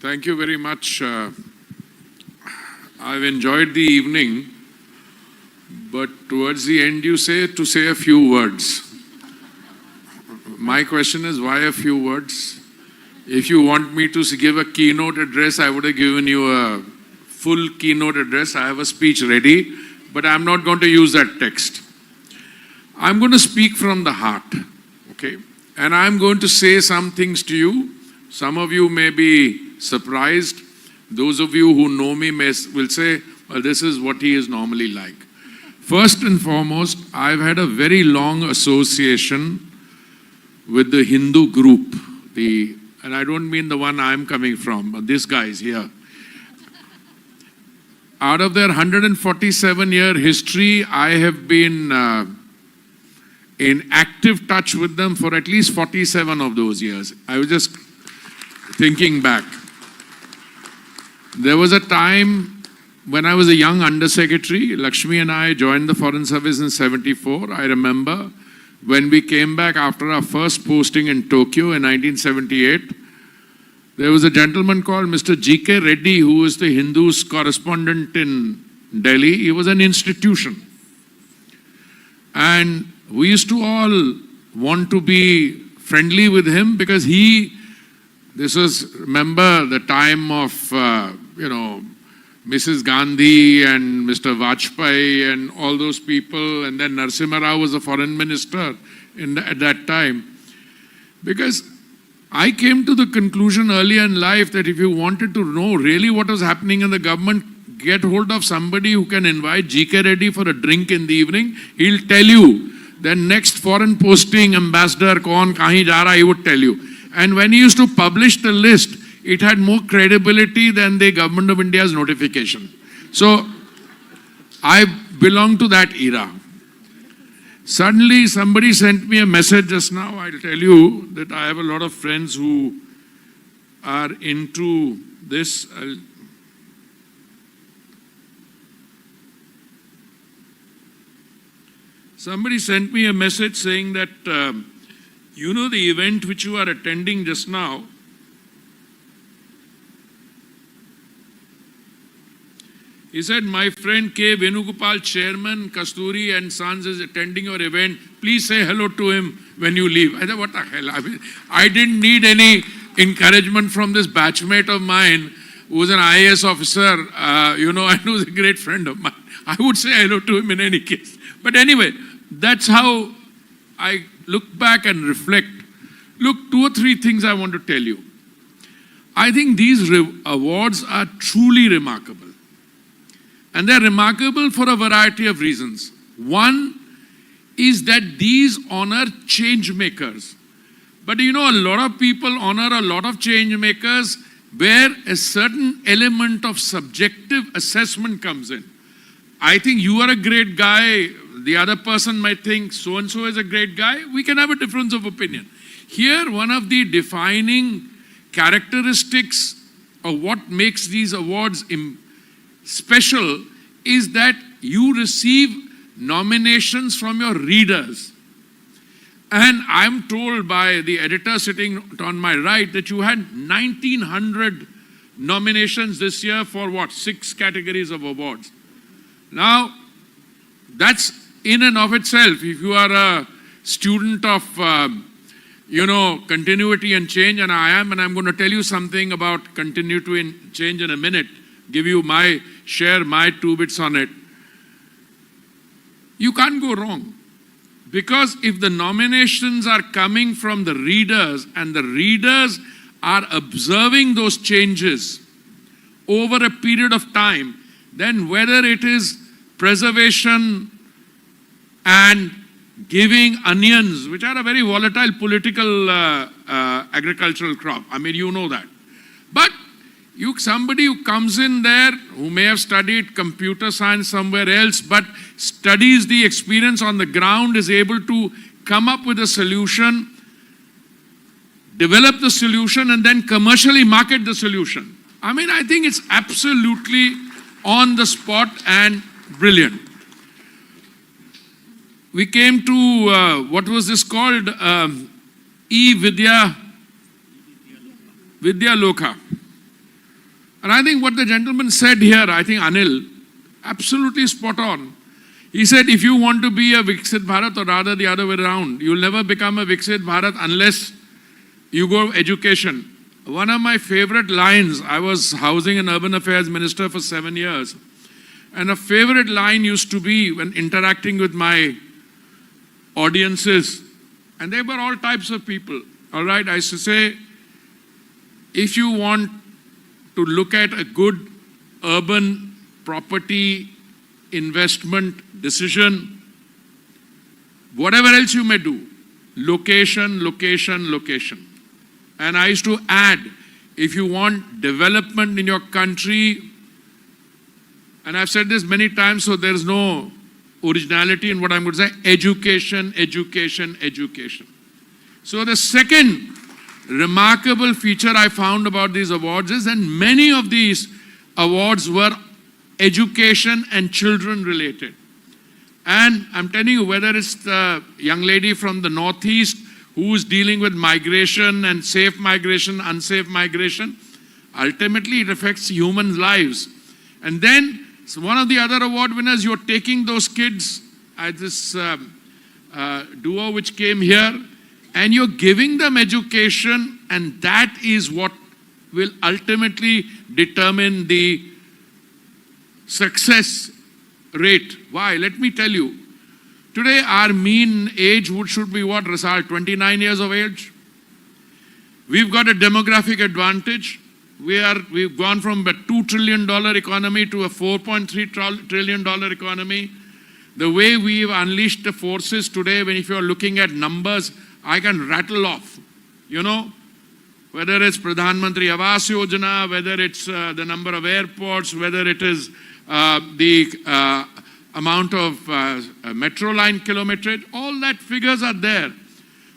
Thank you very much. I've enjoyed the evening, but towards the end you say to say a few words. My question is, why a few words? If you want me to give a keynote address, I would have given you a full keynote address. I have a speech ready, but I'm not going to use that text. I'm going to speak from the heart, okay? And I'm going to say some things to you. Some of you may be surprised. Those of you who know me will say, well, this is what he is normally like. First and foremost, I've had a very long association with the Hindu group, and I don't mean the one I'm coming from, but this guy is here. Out of their 147-year history, I have been in active touch with them for at least 47 of those years. I was just thinking back. There was a time when I was a young undersecretary. Lakshmi and I joined the Foreign Service in '74. I remember when we came back after our first posting in Tokyo in 1978, there was a gentleman called Mr. G.K. Reddy, who was the Hindus correspondent in Delhi. He was an institution. And we used to all want to be friendly with him because this was, remember, the time of, Mrs. Gandhi and Mr. Vajpayee and all those people. And then Narasimha Rao was the foreign minister at that time. Because I came to the conclusion early in life that if you wanted to know really what was happening in the government, get hold of somebody who can invite G.K. Reddy for a drink in the evening. He'll tell you the next foreign posting ambassador, kaun kahin ja raha, he would tell you. And when he used to publish the list, it had more credibility than the Government of India's notification. So I belong to that era. Suddenly somebody sent me a message just now. I'll tell you that I have a lot of friends who are into this. Somebody sent me a message saying that, the event which you are attending just now, he said, my friend K. Venugopal, Chairman, Kasturi and Sons is attending your event. Please say hello to him when you leave. I said, what the hell? I didn't need any encouragement from this batchmate of mine who was an IAS officer, and who was a great friend of mine. I would say hello to him in any case. But anyway, that's how I look back and reflect. Look, 2 or 3 things I want to tell you. I think these awards are truly remarkable. And they're remarkable for a variety of reasons. One is that these honor change makers. But a lot of people honor a lot of change makers where a certain element of subjective assessment comes in. I think you are a great guy. The other person might think so-and-so is a great guy. We can have a difference of opinion. Here, one of the defining characteristics of what makes these awards special is that you receive nominations from your readers. And I'm told by the editor sitting on my right that you had 1,900 nominations this year for 6 categories of awards. Now, that's in and of itself, if you are a student of, continuity and change, and I am, and I'm going to tell you something about continuity and change in a minute, give you my 2 bits on it. You can't go wrong. Because if the nominations are coming from the readers and the readers are observing those changes over a period of time, then whether it is preservation and giving onions, which are a very volatile political agricultural crop. I mean, you know that. But somebody who comes in there, who may have studied computer science somewhere else, but studies the experience on the ground, is able to come up with a solution, develop the solution, and then commercially market the solution. I mean, I think it's absolutely on the spot and brilliant. We came to, what was this called? Vidya Lokha. And I think what the gentleman said here, I think Anil, absolutely spot on. He said, if you want to be a Viksit Bharat, or rather the other way around, you'll never become a Viksit Bharat unless you go education. One of my favorite lines, I was Housing and Urban Affairs Minister for 7 years, and a favorite line used to be when interacting with my audiences, and they were all types of people, all right? I used to say, if you want to look at a good urban property investment decision, whatever else you may do, location, location, location. And I used to add, if you want development in your country, and I've said this many times, so there's no originality in what I'm going to say, education, education, education. So the second remarkable feature I found about these awards is that many of these awards were education and children related. And I'm telling you, whether it's the young lady from the Northeast who is dealing with migration and safe migration, unsafe migration, ultimately it affects human lives. And then so one of the other award winners, you're taking those kids at this duo which came here, and you're giving them education, and that is what will ultimately determine the success rate. Why? Let me tell you. Today, our mean age should be what, Rasal? 29 years of age. We've got a demographic advantage. We've gone from a $2 trillion economy to a $4.3 trillion economy. The way we've unleashed the forces today, if you're looking at numbers, I can rattle off, whether it's Pradhan Mantri Awas Yojana, whether it's the number of airports, whether it is the amount of metro line kilometerage, all that figures are there.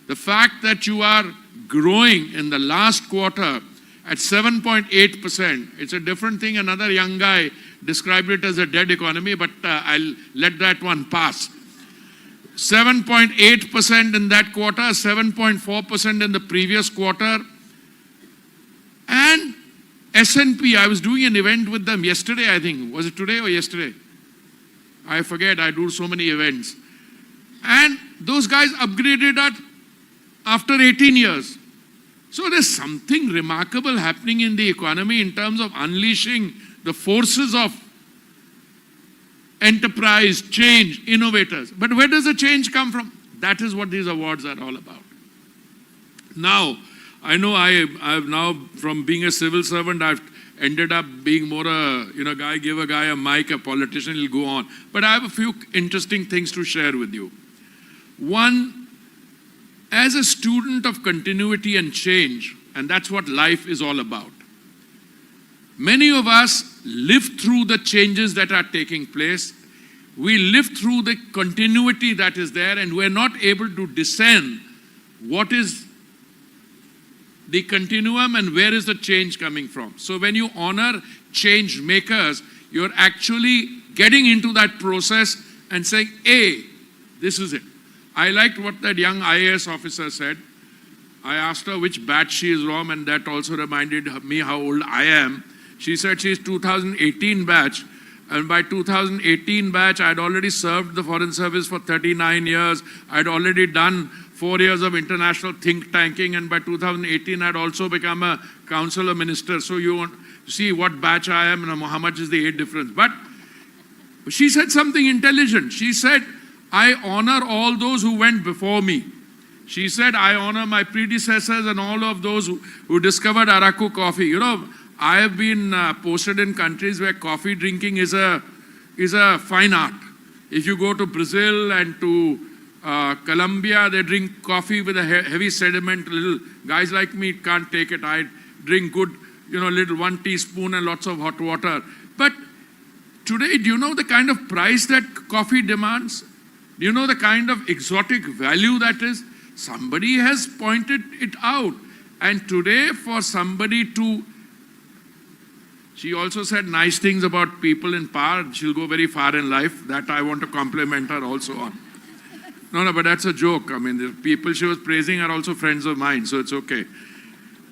The fact that you are growing in the last quarter at 7.8%, it's a different thing. Another young guy described it as a dead economy, but I'll let that one pass. 7.8% in that quarter, 7.4% in the previous quarter. And S&P, I was doing an event with them yesterday, I think. Was it today or yesterday? I forget, I do so many events. And those guys upgraded us after 18 years. So there's something remarkable happening in the economy in terms of unleashing the forces of enterprise, change, innovators. But where does the change come from? That is what these awards are all about. Now, I know I've now, from being a civil servant, I've ended up being more a, give a guy a mic, a politician, he'll go on. But I have a few interesting things to share with you. One, as a student of continuity and change, and that's what life is all about, many of us live through the changes that are taking place. We live through the continuity that is there, and we're not able to discern what is the continuum and where is the change coming from. So when you honor change makers, you're actually getting into that process and saying, hey, this is it. I liked what that young IAS officer said. I asked her which batch she is from, and that also reminded me how old I am. She said she's 2018 batch, and by 2018 batch, I'd already served the Foreign Service for 39 years. I'd already done 4 years of international think tanking, and by 2018, I'd also become a councillor minister. So you want to see what batch I am and how much is the age difference. But she said something intelligent. She said, I honor all those who went before me. She said, I honor my predecessors and all of those who discovered Araku coffee. I have been posted in countries where coffee drinking is a fine art. If you go to Brazil and to Colombia, they drink coffee with a heavy sediment. Little guys like me can't take it. I drink good, little 1 teaspoon and lots of hot water. But today, do you know the kind of price that coffee demands? Do you know the kind of exotic value that is? Somebody has pointed it out. And today, for somebody to... She also said nice things about people in power. She'll go very far in life. That I want to compliment her also on. No, but that's a joke. I mean, the people she was praising are also friends of mine, so it's okay.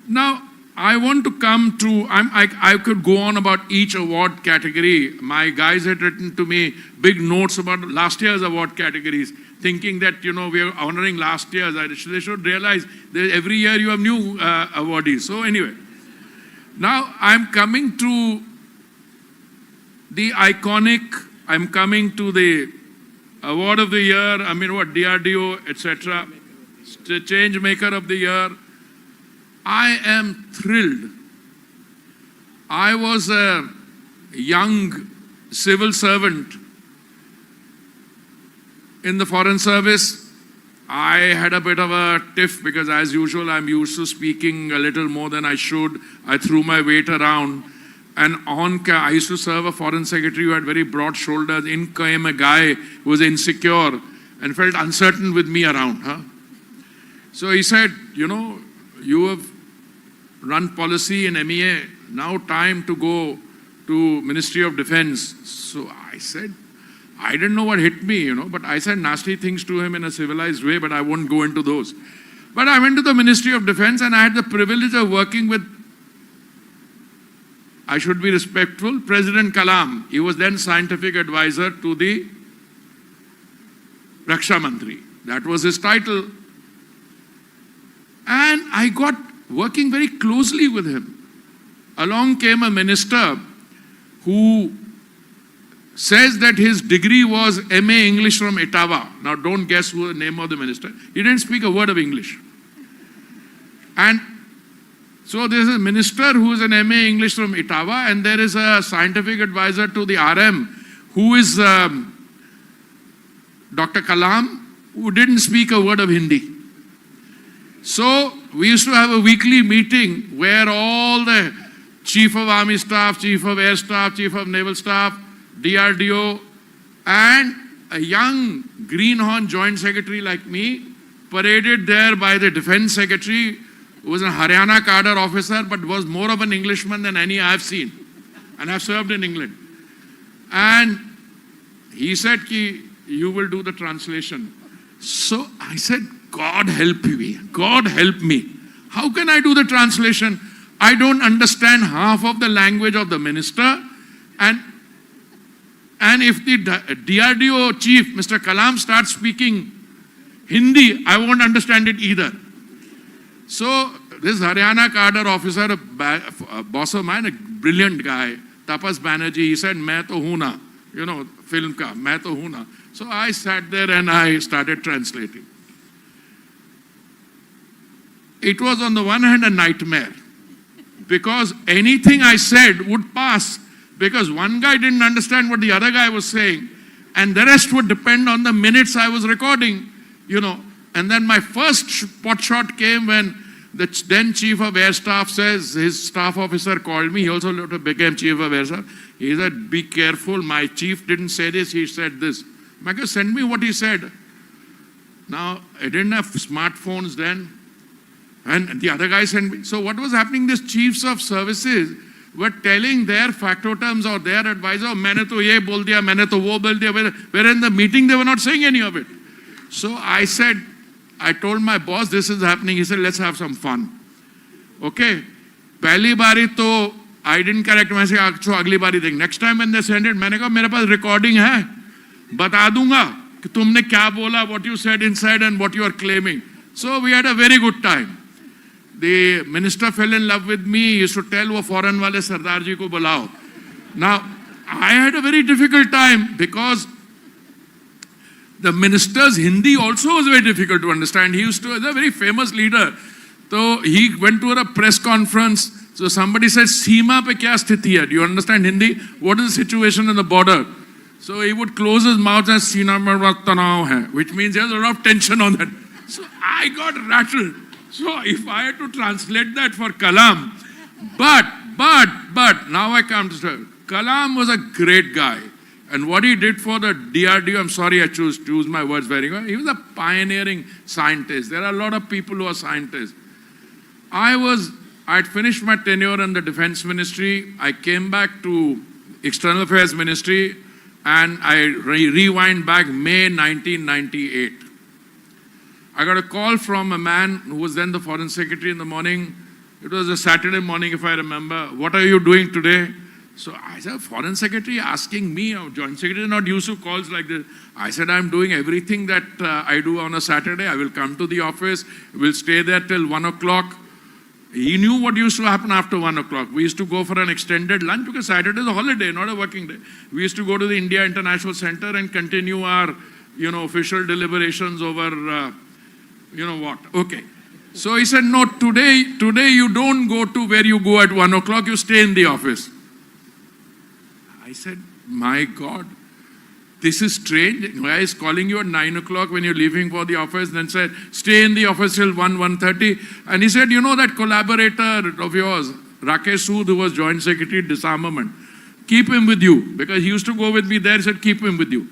Now, I want to come to, I could go on about each award category. My guys had written to me big notes about last year's award categories, thinking that, we are honoring last year's. They should realize that every year you have new awardees. So anyway, now I'm coming to the iconic, I'm coming to the award of the year, DRDO, etc. Change maker of the year. I am thrilled. I was a young civil servant in the Foreign Service. I had a bit of a tiff because, as usual, I'm used to speaking a little more than I should. I threw my weight around. And I used to serve a Foreign Secretary who had very broad shoulders. In came a guy who was insecure and felt uncertain with me around. So he said, you have run policy in MEA, now time to go to Ministry of Defense. So I said, I didn't know what hit me, but I said nasty things to him in a civilized way, but I won't go into those. But I went to the Ministry of Defense and I had the privilege of working with, I should be respectful, President Kalam. He was then scientific advisor to the Raksha Mantri. That was his title. And I got working very closely with him. Along came a minister who says that his degree was MA English from Ottawa. Now don't guess who the name of the minister. He didn't speak a word of English. And so there is a minister who is an MA English from Ottawa, and there is a scientific advisor to the RM who is Dr. Kalam, who didn't speak a word of Hindi. So we used to have a weekly meeting where all the Chief of Army Staff, Chief of Air Staff, Chief of Naval Staff, DRDO, and a young greenhorn Joint Secretary like me paraded there by the Defense Secretary, who was a Haryana cadre officer but was more of an Englishman than any I've seen, and I've served in England. And he said, you will do the translation. So I said, God help me. God help me. How can I do the translation? I don't understand half of the language of the minister. And if the DRDO chief, Mr. Kalam, starts speaking Hindi, I won't understand it either. So this Haryana cadre officer, a boss of mine, a brilliant guy, Tapas Banerjee, he said, "Main to hoon na," film ka, "Main to hoon na." So I sat there and I started translating. It was on the one hand a nightmare because anything I said would pass because one guy didn't understand what the other guy was saying and the rest would depend on the minutes I was recording, And then my first pot shot came when the then Chief of Air Staff says, his staff officer called me, he also later became Chief of Air Staff. He said, "Be careful, my chief didn't say this, he said this." Maka, send me what he said. Now, I didn't have smartphones then. And the other guy sent me. So what was happening, these chiefs of services were telling their factotums or their advisor, "Maine to ye bol diya, maine to wo bol diya," where in the meeting they were not saying any of it. So I told my boss, this is happening. He said, "Let's have some fun." Okay. Pehli bari to I didn't correct myself. "Achho, agli bari dekh." Next time when they send it, मैंने कहा मेरे पास recording है, बता दूंगा कि तुमने क्या बोला, what you said inside and what you are claiming. So we had a very good time. The minister fell in love with me. He used to tell wo foreign wale Sardar ji ko bulao. Now, I had a very difficult time because the minister's Hindi also was very difficult to understand. He was a very famous leader. So he went to a press conference. So somebody said, "Seema pe kya sthiti hai? Do you understand Hindi? What is the situation in the border?" So he would close his mouth and "Seema mein tanav hai," which means there's a lot of tension on that. So I got rattled. So if I had to translate that for Kalam, but now I come to say, Kalam was a great guy. And what he did for the DRDO, I'm sorry I choose my words very well. He was a pioneering scientist. There are a lot of people who are scientists. I'd finished my tenure in the Defense Ministry. I came back to External Affairs Ministry and I rewind back May 1998. I got a call from a man who was then the Foreign Secretary in the morning. It was a Saturday morning, if I remember. What are you doing today? So I said, Foreign Secretary asking me, Joint Secretary not used to calls like this. I said, I'm doing everything that I do on a Saturday. I will come to the office, we'll stay there till 1 o'clock. He knew what used to happen after 1 o'clock. We used to go for an extended lunch because Saturday is a holiday, not a working day. We used to go to the India International Center and continue our, official deliberations over, what. Okay. So he said, no, today you don't go to where you go at 1 o'clock, you stay in the office. I said, my God, this is strange. Guy is calling you at 9 o'clock when you're leaving for the office, then said, stay in the office till 1:30. And he said, that collaborator of yours, Rakesh Sood, who was Joint Secretary Disarmament, keep him with you. Because he used to go with me there, he said, keep him with you.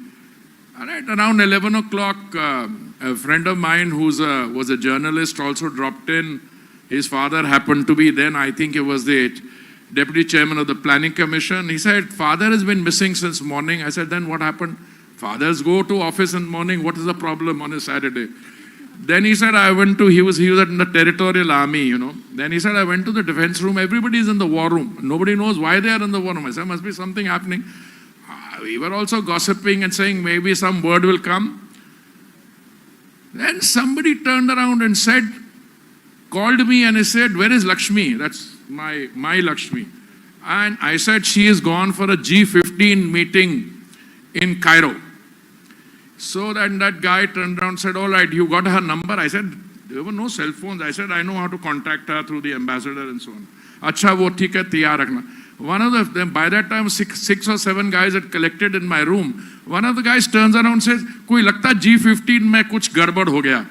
All right, around 11 o'clock, a friend of mine who was a journalist also dropped in. His father happened to be then, I think he was the Deputy Chairman of the Planning Commission. He said, father has been missing since morning. I said, then what happened? Fathers go to office in the morning. What is the problem on a Saturday? Then he said, he was in the territorial army, Then he said, I went to the defense room. Everybody is in the war room. Nobody knows why they are in the war room. I said, must be something happening. We were also gossiping and saying maybe some word will come. Then somebody turned around and called me and he said, where is Lakshmi? That's my Lakshmi. And I said, she is gone for a G15 meeting in Cairo. So then that guy turned around and said, all right, you got her number? I said, there were no cell phones. I said, I know how to contact her through the ambassador and so on. Acha, wo theek hai, tiyar rakhna. One of them, by that time, six or seven guys had collected in my room. One of the guys turns around and says, koi lagta G15 mein kuch gadbad ho gaya.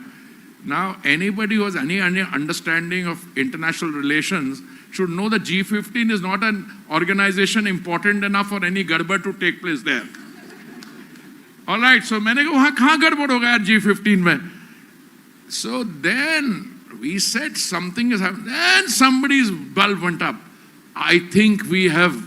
Now, anybody who has any understanding of international relations should know that G15 is not an organization important enough for any gadbad to take place there. All right, so मैंने कहा वहाँ कहाँ गड़बड़ हो गया G15 में? So then we said something is happening. Then somebody's bulb went up. I think we have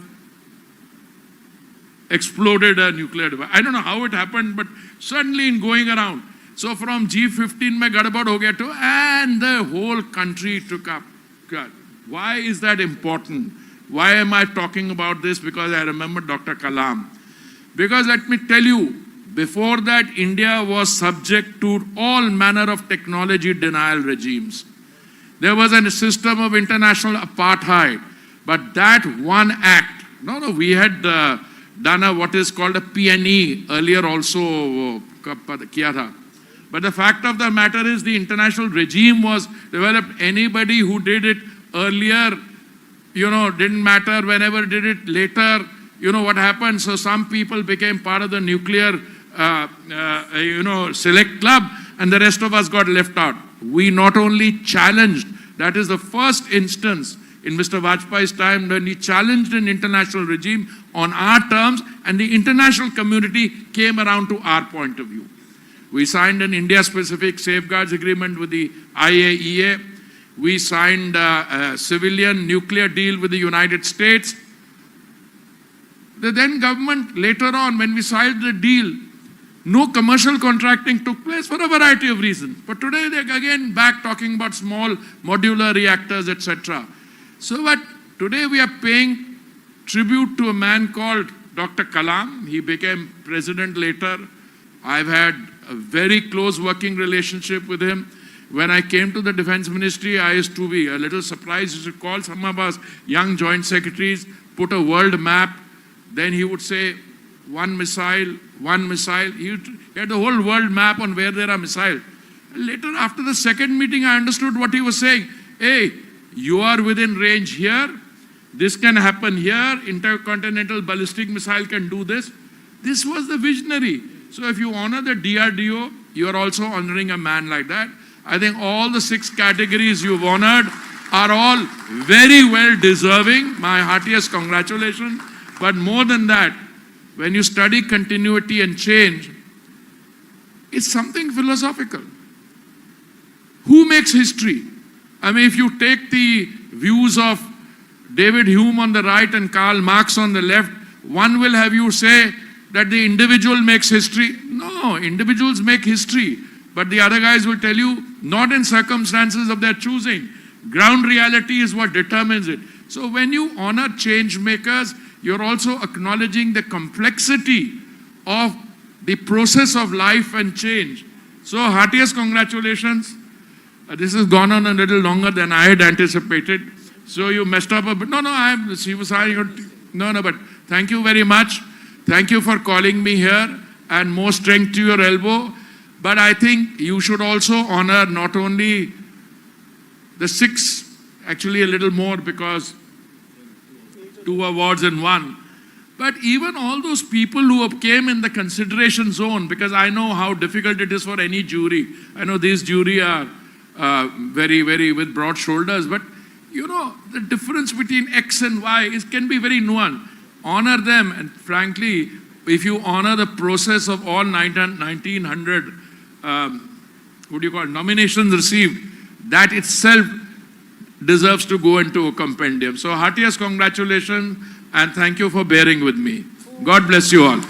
exploded a nuclear device. I don't know how it happened, but suddenly in going around. So from G15 में गड़बड़ हो गया to, and the whole country took up. God, why is that important? Why am I talking about this? Because I remember Dr. Kalam. Because let me tell you, before that, India was subject to all manner of technology denial regimes. There was a system of international apartheid. But that one act, we had done what is called a PNE earlier also. Kiya tha. But the fact of the matter is the international regime was developed. Anybody who did it earlier, didn't matter. Whenever did it later, what happened? So some people became part of the nuclear select club, and the rest of us got left out. We not only challenged, that is the first instance in Mr. Vajpayee's time when he challenged an international regime on our terms, and the international community came around to our point of view. We signed an India-specific safeguards agreement with the IAEA. We signed a civilian nuclear deal with the United States. The then government, later on, when we signed the deal, no commercial contracting took place for a variety of reasons. But today they're again back talking about small modular reactors, etc. So but today we are paying tribute to a man called Dr. Kalam. He became president later. I've had a very close working relationship with him. When I came to the Defense Ministry, I used to be a little surprised. He used to call some of us young joint secretaries, put a world map. Then he would say, one missile. He had the whole world map on where there are missiles. Later, after the second meeting, I understood what he was saying. Hey, you are within range here. This can happen here. Intercontinental ballistic missile can do this. This was the visionary. So if you honor the DRDO, you are also honoring a man like that. I think all the 6 categories you've honored are all very well deserving. My heartiest congratulations. But more than that, when you study continuity and change, it's something philosophical. Who makes history? I mean, if you take the views of David Hume on the right and Karl Marx on the left, one will have you say that the individual makes history. No, individuals make history. But the other guys will tell you, not in circumstances of their choosing. Ground reality is what determines it. So when you honor change makers, you're also acknowledging the complexity of the process of life and change. So heartiest congratulations. This has gone on a little longer than I had anticipated. So you messed up a bit. She was saying, but thank you very much. Thank you for calling me here, and more strength to your elbow. But I think you should also honor not only the 6, actually a little more because 2 awards in 1, but even all those people who came in the consideration zone, because I know how difficult it is for any jury. I know these jury are very, very with broad shoulders, but you know, the difference between X and Y can be very nuanced. Honor them, and frankly, if you honor the process of all 1900 nominations received, that itself deserves to go into a compendium. So heartiest congratulations, and thank you for bearing with me. God bless you all.